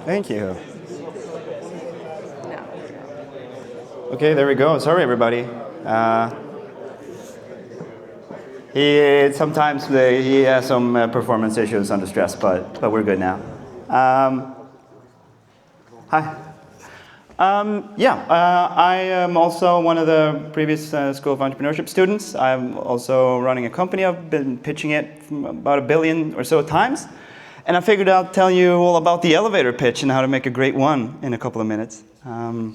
Thank you. No. Okay, there we go. Sorry, everybody. He has some performance issues under stress, but we're good now. Hi. I am also one of the previous School of Entrepreneurship students. I'm also running a company. I've been pitching it about 1 billion or so times. And I figured I'll tell you all about the elevator pitch and how to make a great one in a couple of minutes. And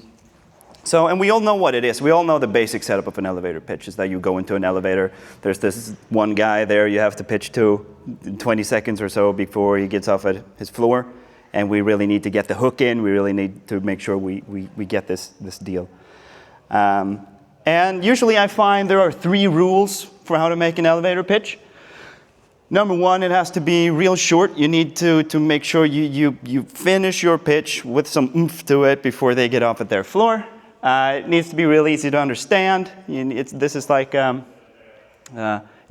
we all know what it is. We all know the basic setup of an elevator pitch is that you go into an elevator. There's this one guy there you have to pitch to in 20 seconds or so before he gets off at his floor. And we really need to get the hook in. We really need to make sure we get this deal. And usually I find there are 3 rules for how to make an elevator pitch. Number 1, it has to be real short. You need to make sure you finish your pitch with some oomph to it before they get off at their floor. It needs to be real easy to understand. This is like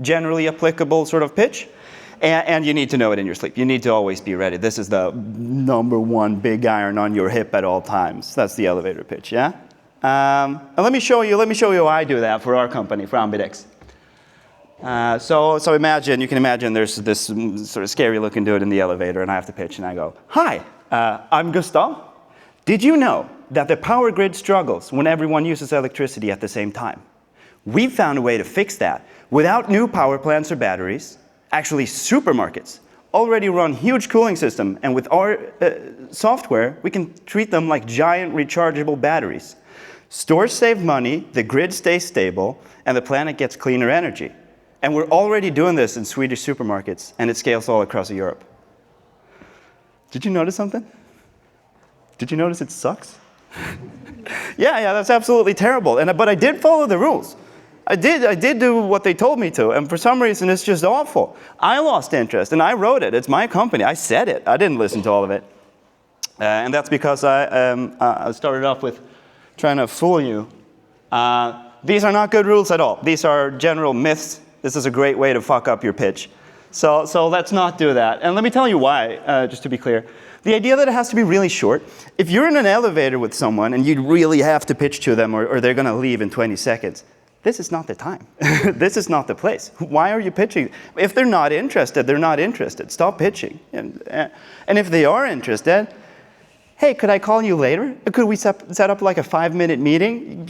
generally applicable sort of pitch. And you need to know it in your sleep. You need to always be ready. This is the number 1 big iron on your hip at all times. That's the elevator pitch, yeah? And let me show you how I do that for our company, for Ambidex. So you can imagine there's this sort of scary looking dude in the elevator and I have to pitch and I go, "Hi, I'm Gustav. Did you know that the power grid struggles when everyone uses electricity at the same time? We found a way to fix that without new power plants or batteries. Actually, supermarkets already run huge cooling system, and with our software, we can treat them like giant rechargeable batteries. Stores save money, the grid stays stable, and the planet gets cleaner energy. And we're already doing this in Swedish supermarkets, and it scales all across Europe." Did you notice something? Did you notice it sucks? Yeah, that's absolutely terrible. But I did follow the rules. I did do what they told me to, and for some reason it's just awful. I lost interest, and I wrote it. It's my company. I said it. I didn't listen to all of it. And that's because I started off with trying to fool you. These are not good rules at all. These are general myths. This is a great way to fuck up your pitch. So let's not do that. And let me tell you why, just to be clear. The idea that it has to be really short. If you're in an elevator with someone and you really have to pitch to them or they're going to leave in 20 seconds, this is not the time. This is not the place. Why are you pitching? If they're not interested, they're not interested. Stop pitching. And if they are interested, "Hey, could I call you later? Could we set up like a 5-minute meeting?"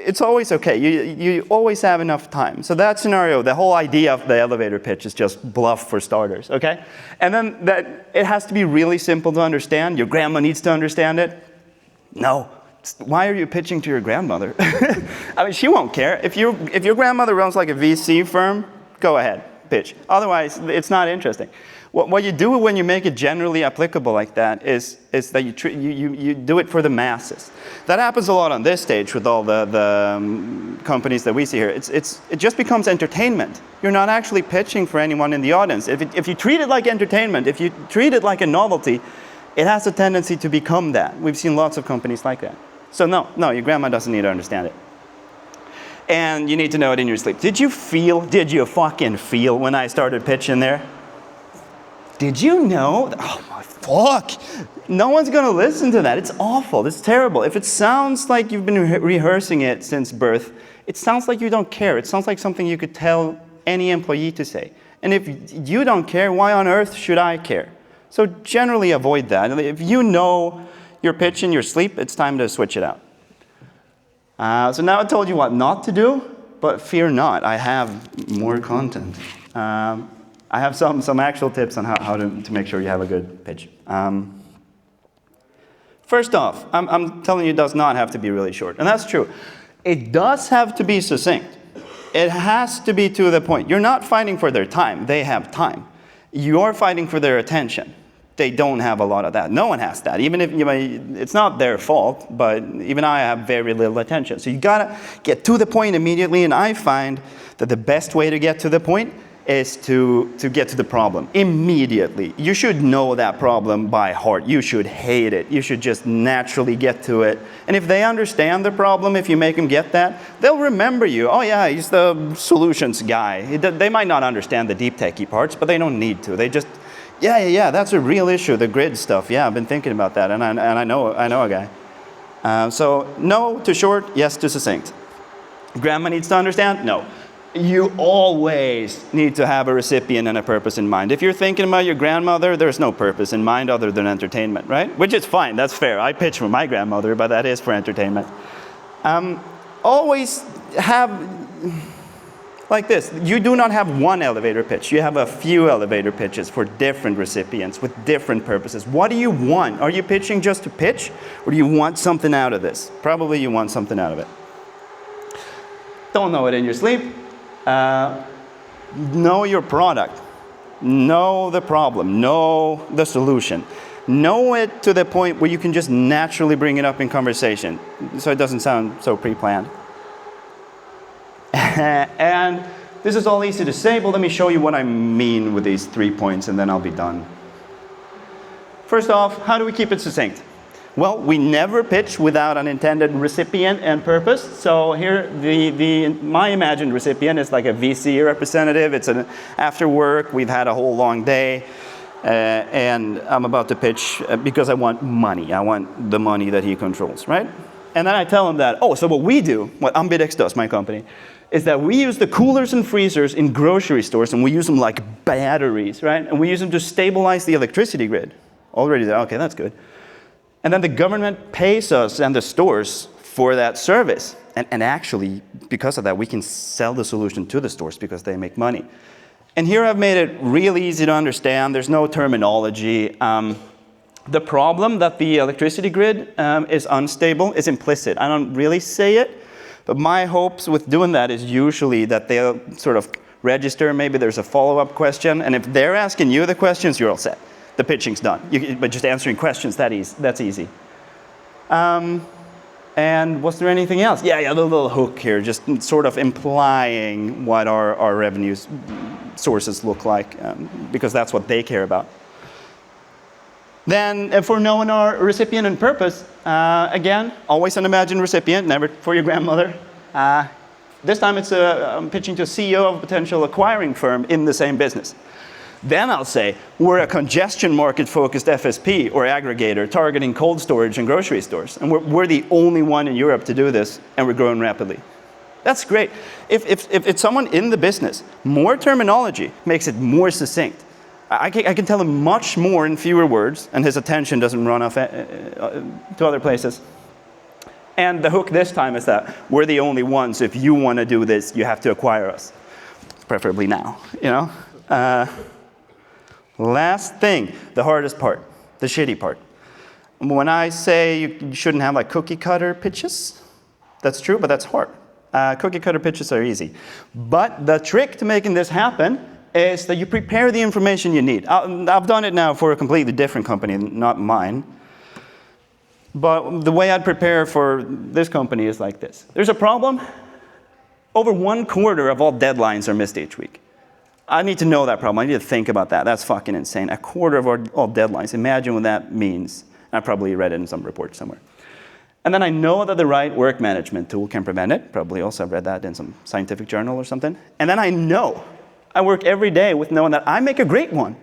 It's always okay. You always have enough time. So that scenario, the whole idea of the elevator pitch is just bluff for starters, okay? And then it has to be really simple to understand. Your grandma needs to understand it. No. Why are you pitching to your grandmother? I mean, she won't care. If your grandmother runs like a VC firm, go ahead, pitch. Otherwise, it's not interesting. What you do when you make it generally applicable like that is that you do it for the masses. That happens a lot on this stage with all the companies that we see here. It just becomes entertainment. You're not actually pitching for anyone in the audience. If you treat it like entertainment, if you treat it like a novelty, it has a tendency to become that. We've seen lots of companies like that. So no, your grandma doesn't need to understand it. And you need to know it in your sleep. Did you fucking feel when I started pitching there? Did you know? Oh my fuck. No one's gonna listen to that. It's awful, it's terrible. If it sounds like you've been rehearsing it since birth, it sounds like you don't care. It sounds like something you could tell any employee to say. And if you don't care, why on earth should I care? So generally avoid that. If you know your pitch in your sleep, it's time to switch it out. So now I told you what not to do, but fear not, I have more content. I have some actual tips on how to make sure you have a good pitch. First off, I'm telling you it does not have to be really short, and that's true. It does have to be succinct. It has to be to the point. You're not fighting for their time, they have time. You're fighting for their attention. They don't have a lot of that. No one has that. Even if it's not their fault, but even I have very little attention. So you gotta get to the point immediately, and I find that the best way to get to the point is to get to the problem immediately. You should know that problem by heart. You should hate it. You should just naturally get to it. And if they understand the problem, if you make them get that, they'll remember you. Oh yeah, he's the solutions guy. They might not understand the deep techy parts, but they don't need to. Yeah, that's a real issue, the grid stuff. Yeah, I've been thinking about that, and I know a guy. So no to short, yes to succinct. Grandma needs to understand? No. You always need to have a recipient and a purpose in mind. If you're thinking about your grandmother, there's no purpose in mind other than entertainment, right? Which is fine, that's fair. I pitch for my grandmother, but that is for entertainment. Always have, like this, you do not have one elevator pitch. You have a few elevator pitches for different recipients with different purposes. What do you want? Are you pitching just to pitch, or do you want something out of this? Probably you want something out of it. Don't know it in your sleep. Know your product. Know the problem. Know the solution. Know it to the point where you can just naturally bring it up in conversation, so it doesn't sound so pre-planned. And this is all easy to say, but let me show you what I mean with these 3 points, and then I'll be done. First off, how do we keep it succinct? Well, we never pitch without an intended recipient and purpose. So here, my imagined recipient is like a VC representative. It's after work, we've had a whole long day, and I'm about to pitch because I want money. I want the money that he controls, right? And then I tell him that, so what we do, what Ambidex does, my company, is that we use the coolers and freezers in grocery stores, and we use them like batteries, right? And we use them to stabilize the electricity grid. Already there, okay, that's good. And then the government pays us and the stores for that service. And actually, because of that, we can sell the solution to the stores because they make money. And here I've made it really easy to understand. There's no terminology. The problem that the electricity grid is unstable is implicit. I don't really say it, but my hopes with doing that is usually that they'll sort of register. Maybe there's a follow-up question. And if they're asking you the questions, you're all set. The pitching's done. But just answering questions, that's easy. And was there anything else? Yeah, the little hook here, just sort of implying what our revenue sources look like, because that's what they care about. Then for knowing our recipient and purpose, again, always an imagined recipient, never for your grandmother. This time I'm pitching to a CEO of a potential acquiring firm in the same business. Then I'll say, we're a congestion market-focused FSP or aggregator targeting cold storage and grocery stores. And we're the only one in Europe to do this, and we're growing rapidly. That's great. If it's someone in the business, more terminology makes it more succinct. I can tell him much more in fewer words, and his attention doesn't run off to other places. And the hook this time is that we're the only ones. If you want to do this, you have to acquire us, preferably now, you know? Last thing, the hardest part, the shitty part. When I say you shouldn't have like cookie cutter pitches, that's true, but that's hard. Cookie cutter pitches are easy. But the trick to making this happen is that you prepare the information you need. I've done it now for a completely different company, not mine. But the way I'd prepare for this company is like this. There's a problem. Over 1/4 of all deadlines are missed each week. I need to know that problem. I need to think about that. That's fucking insane. 1/4 of all deadlines. Imagine what that means. I probably read it in some report somewhere. And then I know that the right work management tool can prevent it. Probably also I've read that in some scientific journal or something. And then I know. I work every day with knowing that I make a great one.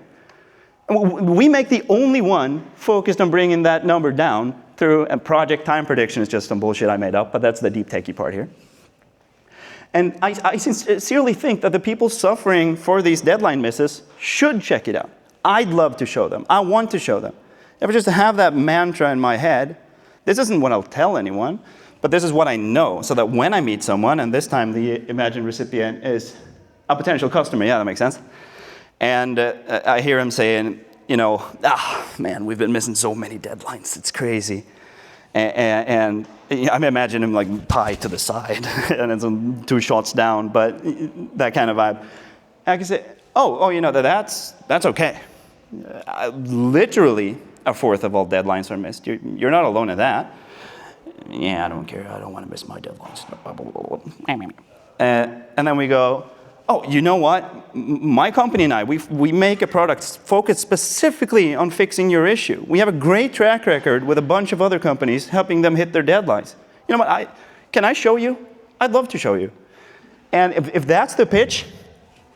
We make the only one focused on bringing that number down through a project time prediction. Is just some bullshit I made up, but that's the deep techie part here. And I sincerely think that the people suffering for these deadline misses should check it out. I'd love to show them. I want to show them. If I just have that mantra in my head, this isn't what I'll tell anyone, but this is what I know, so that when I meet someone, and this time the imagined recipient is a potential customer, yeah, that makes sense, and I hear him saying, you know, man, we've been missing so many deadlines, it's crazy. And I imagine him like pie to the side and then some 2 shots down, but that kind of vibe. I can say, you know, that's okay. Literally 1/4 of all deadlines are missed. You're not alone in that. Yeah, I don't care. I don't want to miss my deadlines. And then we go, you know what? My company and I, we make a product focused specifically on fixing your issue. We have a great track record with a bunch of other companies helping them hit their deadlines. You know what? Can I show you? I'd love to show you. And if that's the pitch,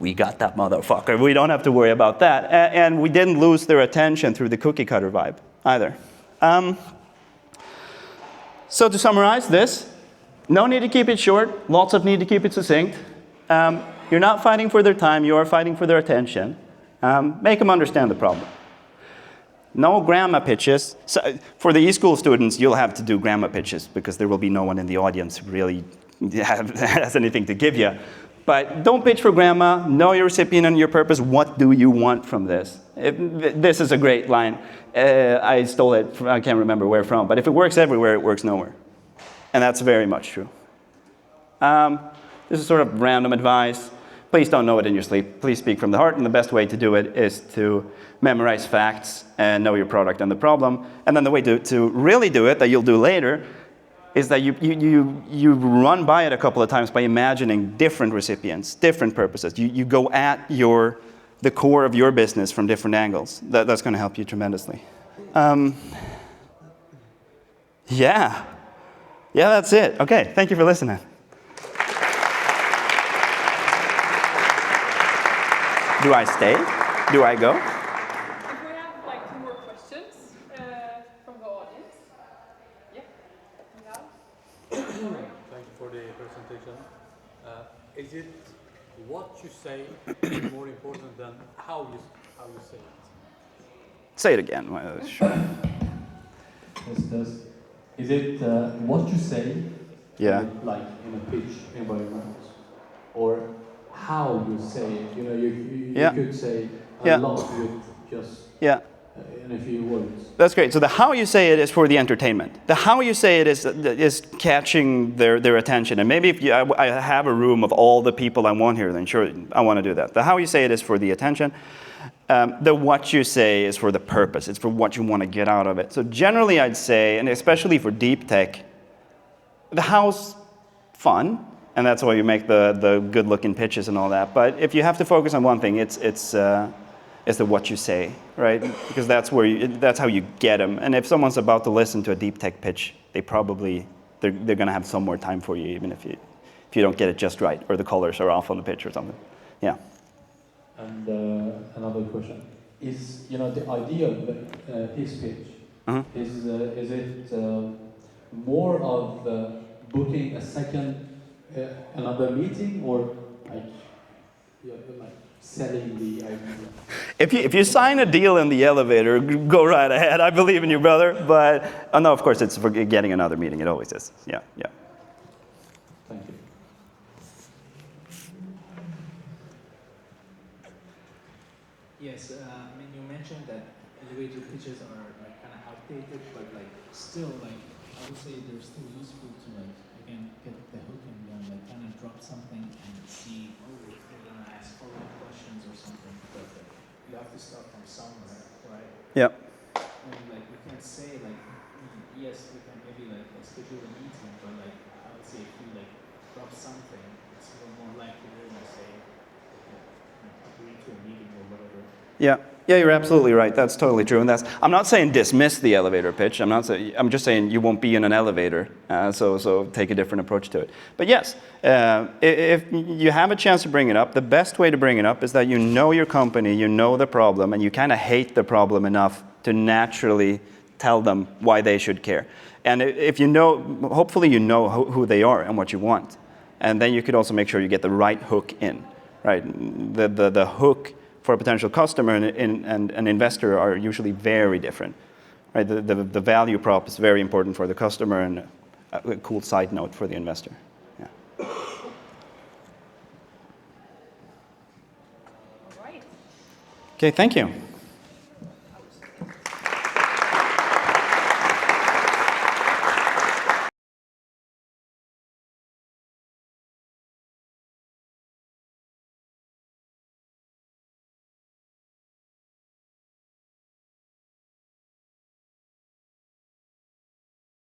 we got that motherfucker. We don't have to worry about that. And we didn't lose their attention through the cookie cutter vibe either. So to summarize this, no need to keep it short, lots of need to keep it succinct. You're not fighting for their time, you are fighting for their attention. Make them understand the problem. No grammar pitches. So for the eSchool students, you'll have to do grammar pitches because there will be no one in the audience who really has anything to give you. But don't pitch for grammar. Know your recipient and your purpose. What do you want from this? This is a great line. I stole it from, I can't remember where from. But if it works everywhere, it works nowhere. And that's very much true. This is sort of random advice. Please don't know it in your sleep. Please speak from the heart. And the best way to do it is to memorize facts and know your product and the problem. And then the way to really do it, that you'll do later, is that you run by it a couple of times by imagining different recipients, different purposes. You go at the core of your business from different angles. That's going to help you tremendously. Yeah, that's it. Okay, thank you for listening. Do I stay? Do I go? If we have like 2 more questions from the audience. Yeah. Thank you for the presentation. Is it what you say more important than how you say it? Say it again. Sure. Is it what you say, Yeah. like in a pitch environment, or how you say it? You could say a lot with just in a few words. That's great. So the how you say it is for the entertainment. The how you say it is catching their attention. And maybe if I have a room of all the people I want here, then sure, I want to do that. The how you say it is for the attention. The what you say is for the purpose. It's for what you want to get out of it. So generally I'd say, and especially for deep tech, the how's fun, and that's why you make the good-looking pitches and all that. But if you have to focus on one thing, it's the what you say, right? Because that's how you get them. And if someone's about to listen to a deep tech pitch, they're going to have some more time for you, even if you don't get it just right, or the colors are off on the pitch or something. Yeah. And another question is, the idea of his pitch. Is it more of booking a second another meeting, or like selling the idea? If you sign a deal in the elevator, go right ahead. I believe in you, brother. But no, of course, it's for getting another meeting. It always is. Yeah. Thank you. Yes, you mentioned that elevator pitches are like kind of outdated, but like still like I would say they're still useful to like again get the hook and then like kind of drop something and see if they're gonna ask follow-up questions or something. But you have to start from somewhere, right? Yep. And like we can say like yes, we can maybe like schedule a meeting, but like I would say if you like drop something, it's more likely they're gonna say agree to a meeting or whatever. Yeah, you're absolutely right. That's totally true. And I'm not saying dismiss the elevator pitch. I'm just saying you won't be in an elevator. So take a different approach to it. But yes, if you have a chance to bring it up, the best way to bring it up is that you know your company, you know the problem, and you kind of hate the problem enough to naturally tell them why they should care. And if you know, hopefully you know who they are and what you want. And then you could also make sure you get the right hook in, right? The hook for a potential customer and an investor are usually very different, right? The value prop is very important for the customer and a cool side note for the investor. Yeah. All right. Okay, thank you.